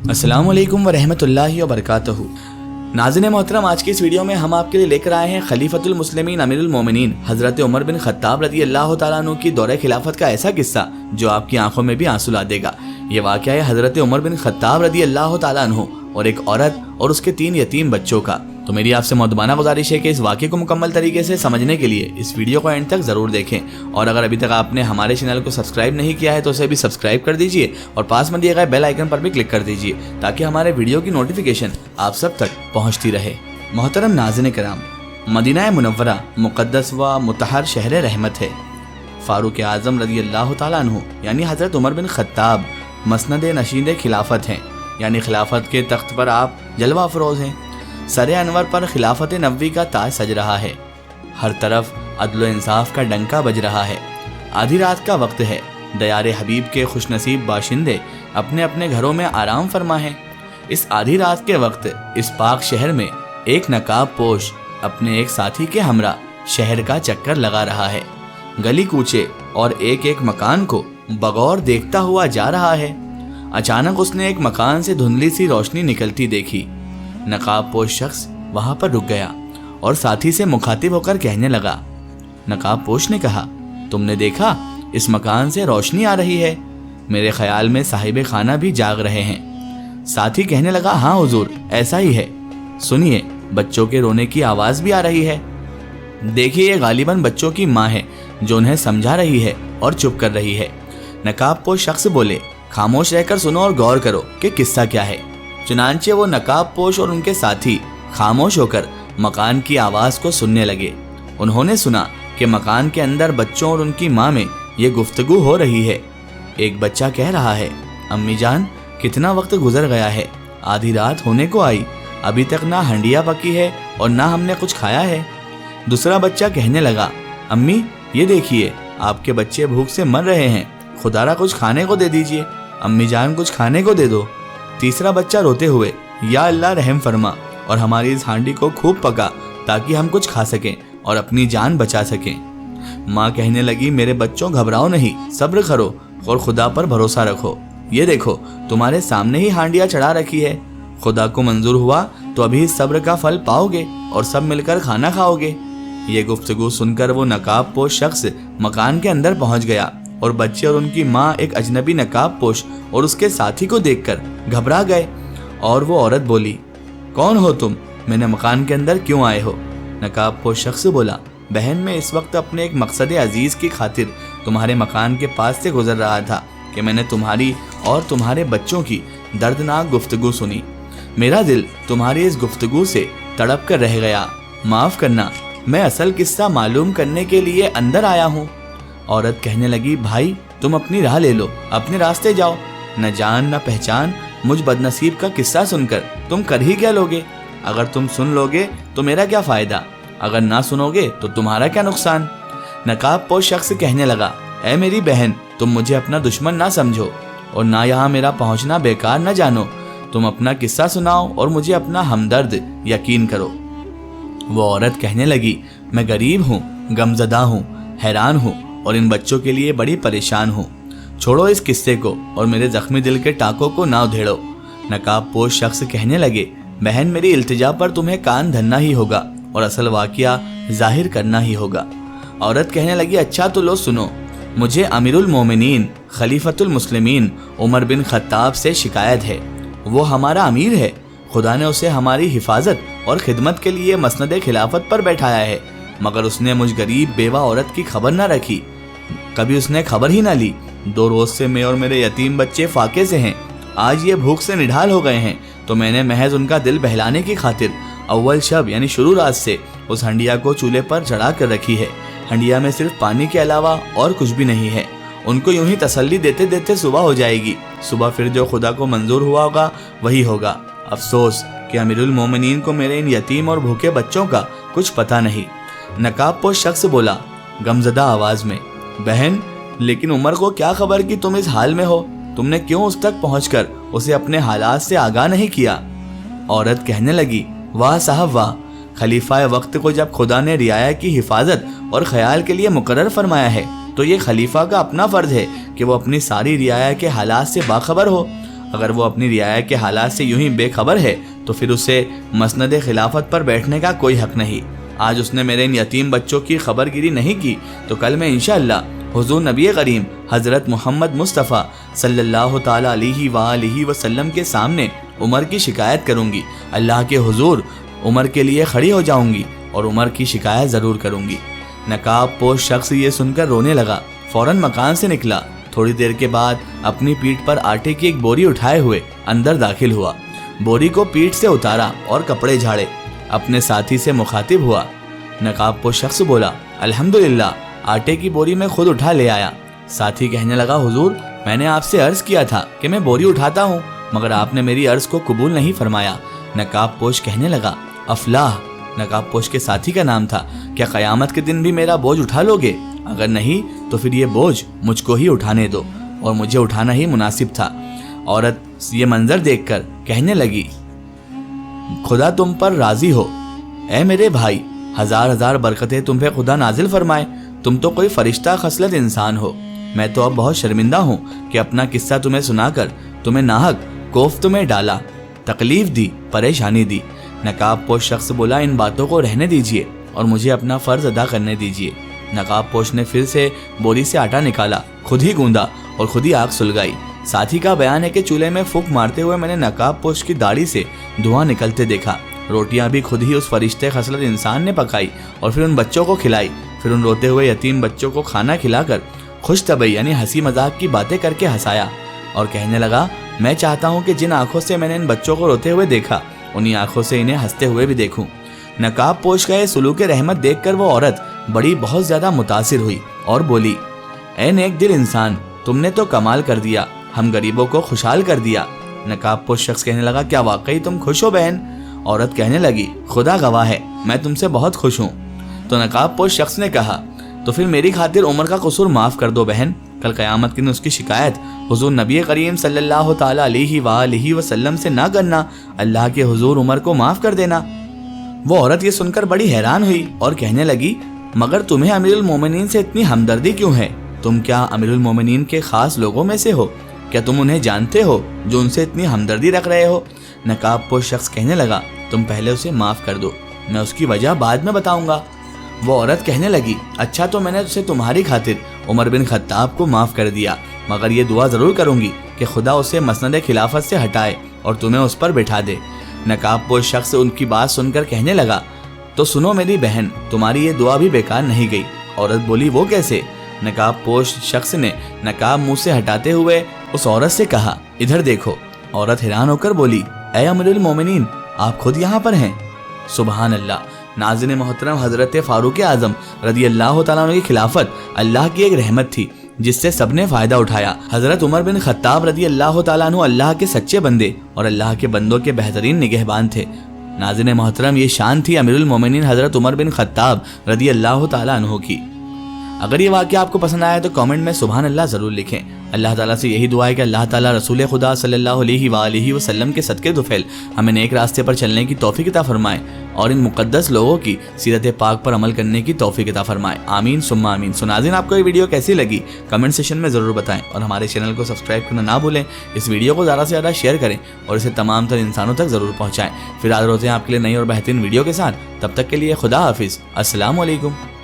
अस्सलाम वालेकुम वरहमतुल्लाहि वबरकातुहू। नाज़रीन मोहतरम, आज की इस वीडियो में हम आपके लिए लेकर आए हैं खलीफतुल मुस्लिमीन अमीरुल मोमिनीन हज़रत उमर बिन खत्ताब रज़ी अल्लाह तआला अन्हु की दौरे खिलाफत का ऐसा किस्सा जो आपकी आंखों में भी आंसू ला देगा। ये वाक़या है हज़रत उमर बिन खत्ताब रज़ी अल्लाह तआला अन्हु और एक औरत और उसके 3 यतीम बच्चों का। तो मेरी आपसे मुअद्दबाना गुजारिश है कि इस वाक़े को मुकम्मल तरीके से समझने के लिए इस वीडियो को एंड तक ज़रूर देखें, और अगर अभी तक आपने हमारे चैनल को सब्सक्राइब नहीं किया है तो उसे भी सब्सक्राइब कर दीजिए और पास में दिए गए बेल आइकन पर भी क्लिक कर दीजिए ताकि हमारे वीडियो की नोटिफिकेशन आप सब तक पहुँचती रहे। मोहतरम नाज़रीन कराम, मदीना मुनव्वरा मुक़द्दस व मुतहर शहर रहमत है। फ़ारूक आज़म रज़ी अल्लाह तआला अन्हु यानी हज़रत उमर बिन खत्ताब मसनद नशीद खिलाफत हैं, यानी खिलाफत के तख्त पर आप जलवा अफरोज़ हैं। सरे अनवर पर खिलाफत नबवी का ताज सज रहा है। हर तरफ अदल इंसाफ का डंका बज रहा है। आधी रात का वक्त है। दयार हबीब के खुशनसीब बाशिंदे अपने अपने घरों में आराम फरमा हैं। इस आधी रात के वक्त इस पाक शहर में एक नकाब पोश अपने एक साथी के हमरा शहर का चक्कर लगा रहा है। गली कूचे और एक एक मकान को बगौर देखता हुआ जा रहा है। अचानक उसने एक मकान से धुंधली सी रोशनी निकलती देखी। नकाब पोश शख्स वहां पर रुक गया और साथी से मुखातिब होकर कहने लगा। नकाब पोश ने कहा, तुमने देखा इस मकान से रोशनी आ रही है? मेरे ख्याल में साहिब खाना भी जाग रहे हैं। साथी कहने लगा, हाँ हुजूर, ऐसा ही है। सुनिए, बच्चों के रोने की आवाज भी आ रही है। देखिए, ये गालिबन बच्चों की माँ है जो उन्हें समझा रही है और चुप कर रही है। नकाब पोश शख्स बोले, खामोश रहकर सुनो और गौर करो कि किस्सा क्या है। चुनांचे वो नकाब पोश और उनके साथी खामोश होकर मकान की आवाज को सुनने लगे। उन्होंने सुना कि मकान के अंदर बच्चों और उनकी माँ में ये गुफ्तगू हो रही है। एक बच्चा कह रहा है, अम्मी जान, कितना वक्त गुजर गया है, आधी रात होने को आई, अभी तक ना हंडिया पकी है और ना हमने कुछ खाया है। दूसरा बच्चा कहने लगा, अम्मी ये देखिए, आपके बच्चे भूख से मर रहे हैं, खुदारा कुछ खाने को दे दीजिए, अम्मी जान कुछ खाने को दे दो। तीसरा बच्चा रोते हुए, या अल्लाह रहम फरमा और हमारी इस हांडी को खूब पका ताकि हम कुछ खा सकें और अपनी जान बचा सकें। माँ कहने लगी, मेरे बच्चों घबराओ नहीं, सब्र करो और खुदा पर भरोसा रखो। ये देखो, तुम्हारे सामने ही हांडिया चढ़ा रखी है। खुदा को मंजूर हुआ तो अभी इस सब्र का फल पाओगे और सब मिलकर खाना खाओगे। ये गुफ्तगू सुनकर वो नकाब पोश शख्स मकान के अंदर पहुंच गया और बच्चे और उनकी माँ एक अजनबी नकाब पोश और उसके साथी को देखकर घबरा गए। और वो औरत बोली, कौन हो तुम? मैंने मकान के अंदर क्यों आए हो? नकाब पोश शख्स बोला, बहन, मैं इस वक्त अपने एक मकसद अजीज की खातिर तुम्हारे मकान के पास से गुजर रहा था कि मैंने तुम्हारी और तुम्हारे बच्चों की दर्दनाक गुफ्तगू सुनी। मेरा दिल तुम्हारी इस गुफ्तगू से तड़प कर रह गया। माफ करना, मैं असल किस्सा मालूम करने के लिए अंदर आया हूँ। औरत कहने लगी, भाई तुम अपनी राह ले लो, अपने रास्ते जाओ। न जान न पहचान मुझ बदनसीब का किस्सा सुनकर तुम कर ही क्या लोगे? अगर तुम सुन लोगे तो मेरा क्या फायदा, अगर ना सुनोगे तो तुम्हारा क्या नुकसान? नकाब पोश शख्स कहने लगा, ऐ मेरी बहन, तुम मुझे अपना दुश्मन ना समझो और ना यहाँ मेरा पहुँचना बेकार न जानो। तुम अपना किस्सा सुनाओ और मुझे अपना हमदर्द यकीन करो। वो औरत कहने लगी, मैं गरीब हूँ, गमजदा हूँ, हैरान हूँ और इन बच्चों के लिए बड़ी परेशान हूँ। छोड़ो इस किस्से को और मेरे जख्मी दिल के टाकों को ना उधेड़ो। नकाब पोश शख्स कहने लगे, बहन, मेरी इल्तिजा पर तुम्हें कान धरना ही होगा और असल वाक़या जाहिर करना ही होगा। औरत कहने लगी, अच्छा तो लो सुनो, मुझे अमीरुल मोमिनीन खलीफतुल मुस्लिमीन उमर बिन खत्ताब से शिकायत है। वो हमारा अमीर है, खुदा ने उसे हमारी हिफाजत और खिदमत के लिए मसनद खिलाफत पर बैठाया है, मगर उसने मुझ गरीब बेवा औरत की खबर ना रखी, कभी उसने खबर ही ना ली। 2 रोज से मैं और मेरे यतीम बच्चे फाके से हैं। आज ये भूख से निढाल हो गए हैं तो मैंने महज उनका दिल बहलाने की खातिर अव्वल शब यानी शुरू रात से उस हंडिया को चूल्हे पर चढ़ा कर रखी है। हंडिया में सिर्फ पानी के अलावा और कुछ भी नहीं है। उनको यूं ही तसल्ली देते देते सुबह हो जाएगी। सुबह फिर जो खुदा को मंजूर हुआ होगा वही होगा। अफसोस कि अमीरुल मोमिनीन को मेरे इन यतीम और भूखे बच्चों का कुछ पता नहीं। नकाब पोश शख्स बोला गमजदा आवाज में, बहन, लेकिन उमर को क्या खबर कि तुम इस हाल में हो? तुमने क्यों उस तक पहुंचकर उसे अपने हालात से आगाह नहीं किया? औरत कहने लगी, वाह साहब वाह, खलीफा वक्त को जब खुदा ने रियाया की हिफाजत और ख्याल के लिए मुकर्रर फरमाया है तो ये खलीफा का अपना फर्ज है कि वो अपनी सारी रियाया के हालात से बाखबर हो। اگر وہ اپنی رعایا کے حالات سے یوں ہی بے خبر ہے تو پھر اسے مسند خلافت پر بیٹھنے کا کوئی حق نہیں۔ آج اس نے میرے ان یتیم بچوں کی خبر گیری نہیں کی تو کل میں انشاءاللہ حضور نبی کریم حضرت محمد مصطفیٰ صلی اللہ تعالی علیہ وآلہ وسلم کے سامنے عمر کی شکایت کروں گی۔ اللہ کے حضور عمر کے لیے کھڑی ہو جاؤں گی اور عمر کی شکایت ضرور کروں گی۔ نقاب پوش شخص یہ سن کر رونے لگا، فوراً مکان سے نکلا۔ تھوڑی دیر کے بعد اپنی پیٹھ پر آٹے کی ایک بوری اٹھائے ہوئے اندر داخل ہوا۔ بوری کو پیٹھ سے اتارا اور کپڑے جھاڑے، اپنے ساتھی سے مخاطب ہوا۔ نقاب پوش شخص بولا، الحمدللہ، آٹے کی بوری میں خود اٹھا لے آیا۔ ساتھی کہنے لگا، حضور میں نے آپ سے عرض کیا تھا کہ میں بوری اٹھاتا ہوں، مگر آپ نے میری عرض کو قبول نہیں فرمایا۔ نقاب پوش کہنے لگا، افلاح، نقاب پوش کے ساتھی کا نام تھا، کیا قیامت کے دن بھی میرا بوجھ اٹھا لو گے؟ اگر نہیں تو پھر یہ بوجھ مجھ کو ہی اٹھانے دو، اور مجھے اٹھانا ہی مناسب تھا۔ عورت یہ منظر دیکھ کر کہنے لگی، خدا تم پر راضی ہو، اے میرے بھائی، ہزار ہزار برکتیں تم پہ خدا نازل فرمائے، تم تو کوئی فرشتہ خصلت انسان ہو۔ میں تو اب بہت شرمندہ ہوں کہ اپنا قصہ تمہیں سنا کر تمہیں ناحق کوفت میں ڈالا، تکلیف دی، پریشانی دی۔ نقاب پوش شخص بولا، ان باتوں کو رہنے دیجئے اور مجھے اپنا فرض ادا کرنے دیجئے۔ نقاب پوش نے پھر سے بوری سے آٹا نکالا، خود ہی گوندا اور خود ہی آگ سلگائی۔ ساتھی کا بیان ہے کہ چولہے میں پھونک مارتے ہوئے میں نے نقاب پوش کی داڑھی سے دھواں نکلتے دیکھا۔ روٹیاں بھی خود ہی اس فرشتے خصلت انسان نے پکائی اور پھر ان بچوں کو کھلائی۔ پھر ان روتے ہوئے یتیم بچوں کو کھانا کھلا کر خوش طبعی یعنی ہنسی مذاق کی باتیں کر کے ہنسایا اور کہنے لگا، میں چاہتا ہوں کہ جن آنکھوں سے میں نے ان بچوں کو روتے ہوئے دیکھا، انہی آنکھوں سے انہیں ہنستے ہوئے بھی دیکھوں۔ نقاب پوش کا یہ سلوک رحمت دیکھ کر وہ عورت بڑی بہت زیادہ متاثر ہوئی اور بولی، اے نیک دل انسان، تم نے تو کمال کر دیا، ہم غریبوں کو خوشحال کر دیا۔ نقاب پوش شخص کہنے لگا، کیا واقعی تم خوش ہو بہن؟ عورت کہنے لگی، خدا گواہ ہے، میں تم سے بہت خوش ہوں۔ تو نقاب پوش شخص نے کہا، تو پھر میری خاطر عمر کا قصور معاف کر دو بہن، کل قیامت کے دن اس کی شکایت حضور نبی کریم صلی اللہ تعالی علیہ وآلہ وسلم سے نہ کرنا، اللہ کے حضور عمر کو معاف کر دینا۔ وہ عورت یہ سن کر بڑی حیران ہوئی اور کہنے لگی، مگر تمہیں امیر المومنین سے اتنی ہمدردی کیوں ہے؟ تم کیا امیر المومنین کے خاص لوگوں میں سے ہو؟ کیا تم انہیں جانتے ہو جو ان سے اتنی ہمدردی رکھ رہے ہو؟ نقاب پوش شخص کہنے لگا، تم پہلے اسے معاف کر دو، میں اس کی وجہ بعد میں بتاؤں گا۔ وہ عورت کہنے لگی، اچھا تو میں نے اسے تمہاری خاطر عمر بن خطاب کو معاف کر دیا، مگر یہ دعا ضرور کروں گی کہ خدا اسے مسند خلافت سے ہٹائے اور تمہیں اس پر بٹھا دے۔ نقاب پوش شخص ان کی بات سن کر کہنے لگا، تو سنو میری بہن، تمہاری یہ دعا بھی بیکار نہیں گئی۔ عورت بولی، وہ کیسے؟ نقاب پوش شخص نے نقاب منہ سے ہٹاتے ہوئے اس عورت سے کہا، ادھر دیکھو۔ عورت حیران ہو کر بولی، اے امیر المومنین، آپ خود یہاں پر ہیں؟ سبحان اللہ۔ ناظرین محترم، حضرت فاروق اعظم رضی اللہ تعالیٰ عنہ کی خلافت اللہ کی ایک رحمت تھی جس سے سب نے فائدہ اٹھایا۔ حضرت عمر بن خطاب رضی اللہ تعالیٰ عنہ اللہ کے سچے بندے اور اللہ کے بندوں کے بہترین نگہبان تھے۔ ناظرین محترم، یہ شان تھی امیر المومنین حضرت عمر بن خطاب رضی اللہ تعالیٰ عنہ کی۔ اگر یہ واقعہ آپ کو پسند آیا تو کامنٹ میں سبحان اللہ ضرور لکھیں۔ اللہ تعالیٰ سے یہی دعا ہے کہ اللہ تعالیٰ رسول خدا صلی اللہ علیہ وآلہ وسلم کے صدقے طفیل ہمیں نیک راستے پر چلنے کی توفیق عطا فرمائے اور ان مقدس لوگوں کی سیرت پاک پر عمل کرنے کی توفیق عطا فرمائے، آمین ثم آمین۔ ناظرین، آپ کو یہ ویڈیو کیسی لگی کمنٹ سیکشن میں ضرور بتائیں اور ہمارے چینل کو سبسکرائب کرنا نہ بھولیں۔ اس ویڈیو کو زیادہ سے زیادہ شیئر کریں اور اسے تمام تر انسانوں تک ضرور پہنچائیں۔ پھر حاضر ہوتے ہیں آپ کے لیے نئی اور بہترین ویڈیو کے ساتھ، تب تک کے لیے خدا حافظ، السلام علیکم۔